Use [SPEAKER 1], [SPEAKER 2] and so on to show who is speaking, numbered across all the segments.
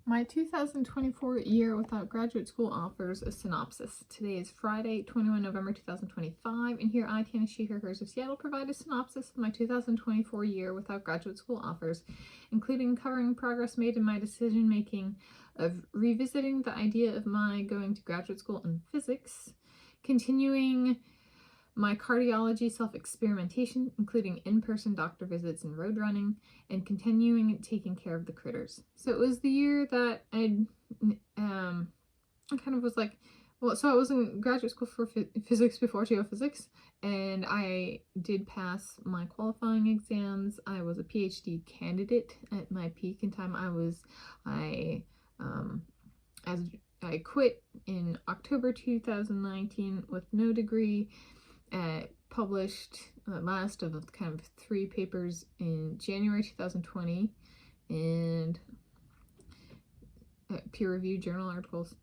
[SPEAKER 1] My 2024 year without graduate school offers a synopsis. Today is Friday, 21 November 2025, and here I, Tanis Coralee of Seattle, provide a synopsis of my 2024 year without graduate school offers, including covering progress made in my decision-making of revisiting the idea of my going to graduate school in physics, continuing my cardiology self-experimentation, including in-person doctor visits and road running, and continuing taking care of the critters. So it was the year that I kind of was like, well, so I was in graduate school for physics before geophysics, and I did pass my qualifying exams. I was a PhD candidate at my peak in time. I quit in October 2019 with no degree. Published last of kind of 3 papers in January 2020 and peer-reviewed journal articles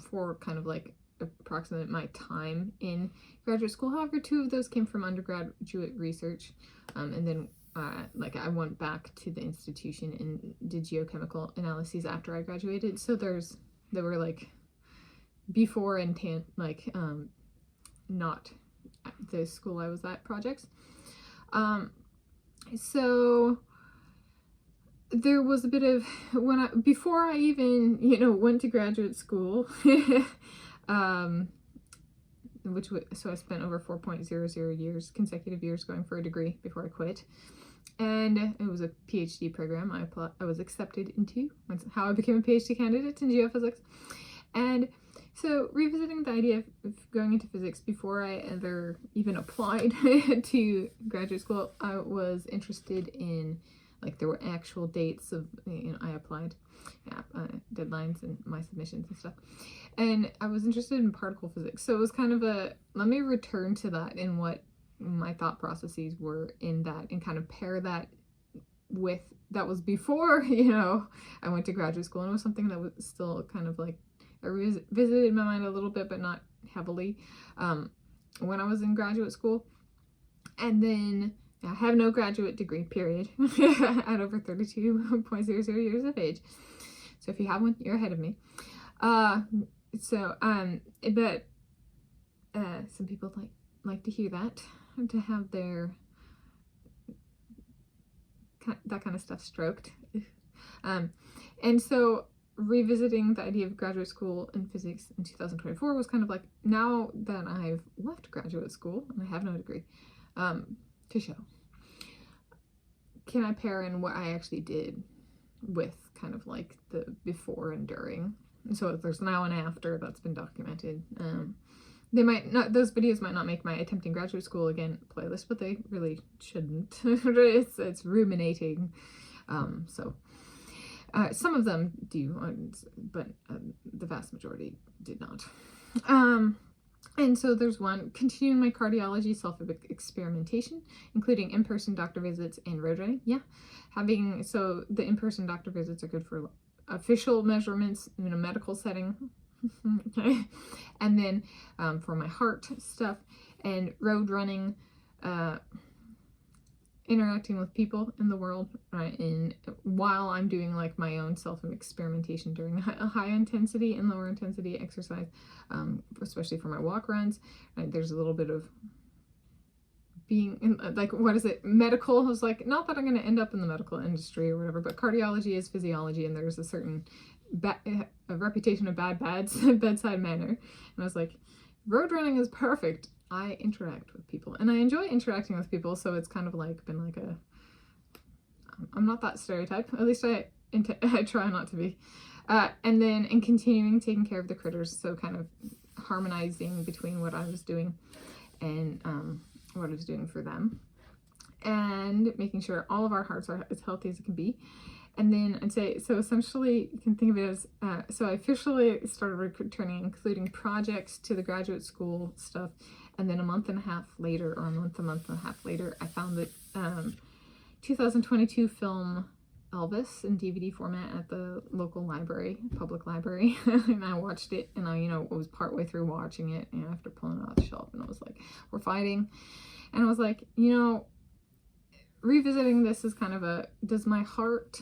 [SPEAKER 1] for kind of like approximate my time in graduate school. However, 2 of those came from undergraduate research, and then I went back to the institution and did geochemical analyses after I graduated. So there were like before and not the school I was at projects. So there was a bit of before I even went to graduate school, so I spent over 4.00 years, consecutive years, going for a degree before I quit, and it was a PhD program I was accepted into. That's how I became a PhD candidate in geophysics. And so revisiting the idea of going into physics before I ever even applied to graduate school, I was interested in, like, there were actual dates of, I applied, deadlines and my submissions and stuff. And I was interested in particle physics. So it was kind of let me return to that and what my thought processes were in that, and kind of pair that with, that was before, I went to graduate school, and it was something that was still kind of like, I revisited my mind a little bit, but not heavily, when I was in graduate school. And then I have no graduate degree, period, at over 32.00 years of age. So if you have one, you're ahead of me. But some people like to hear that, to have their that kind of stuff stroked. And so revisiting the idea of graduate school in physics in 2024 was kind of like, now that I've left graduate school and I have no degree to show, can I pair in what I actually did with kind of like the before and during? So there's now and after that's been documented. They might not, those videos might not make my attempting graduate school again playlist, but they really shouldn't. It's ruminating. Some of them do, but the vast majority did not. And so there's one, continuing my cardiology self-experimentation, including in-person doctor visits and road running. Yeah, so the in-person doctor visits are good for official measurements in a medical setting. Okay. And then for my heart stuff and road running, interacting with people in the world, and while I'm doing like my own self-experimentation during a high intensity and lower intensity exercise, especially for my walk runs, there's a little bit of being in, like, what is it, medical. I was like, not that I'm going to end up in the medical industry or whatever, but cardiology is physiology, and there's a certain a reputation of bedside manner. And I was like, road running is perfect. I interact with people, and I enjoy interacting with people, so it's kind of like been like I'm not that stereotype, at least I try not to be. And then in continuing taking care of the critters, so kind of harmonizing between what I was doing and what I was doing for them, and making sure all of our hearts are as healthy as it can be. And then I'd say, so essentially you can think of it as, so I officially started returning, including projects to the graduate school stuff. And then a month and a half later, I found the 2022 film Elvis in DVD format at the local library, public library. And I watched it, and I, was partway through watching it, and after pulling it off the shelf, and I was like, we're fighting. And I was like, revisiting this is kind of does my heart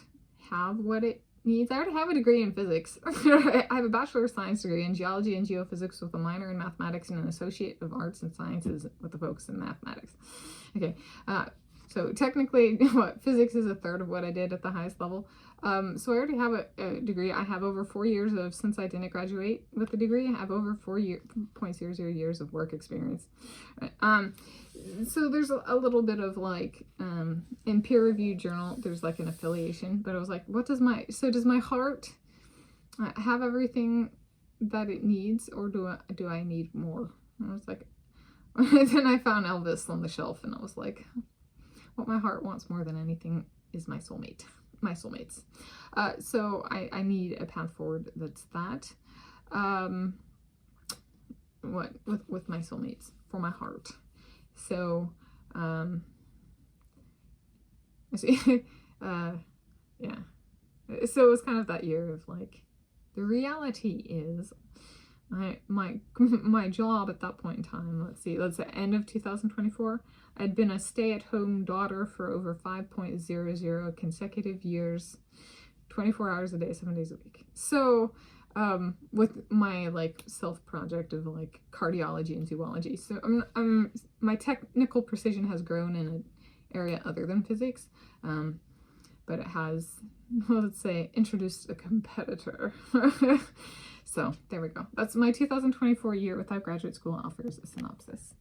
[SPEAKER 1] have what it needs. I already have a degree in physics. I have a Bachelor of Science degree in Geology and Geophysics with a minor in Mathematics and an Associate of Arts and Sciences with a focus in Mathematics. Okay, so technically, physics is a third of what I did at the highest level. So I already have a degree. I have over 4 years of, since I didn't graduate with the degree, I have over 4.00 years of work experience. So there's a little bit of like, in peer-reviewed journal, there's like an affiliation, but I was like, does my heart have everything that it needs, or do I need more? And I was like, then I found Elvis on the shelf, and I was like, what my heart wants more than anything is my soulmates. So I need a path forward that's that. With my soulmates for my heart. So, yeah. So it was kind of that year of like, the reality is, my job at that point in time, let's the end of 2024, I'd been a stay-at-home daughter for over 5.00 consecutive years, 24 hours a day, 7 days a week. So, with my like self project of like cardiology and zoology, so my technical precision has grown in an area other than physics, but it has, let's say, introduced a competitor. So there we go. That's my 2024 year without graduate school offers a synopsis.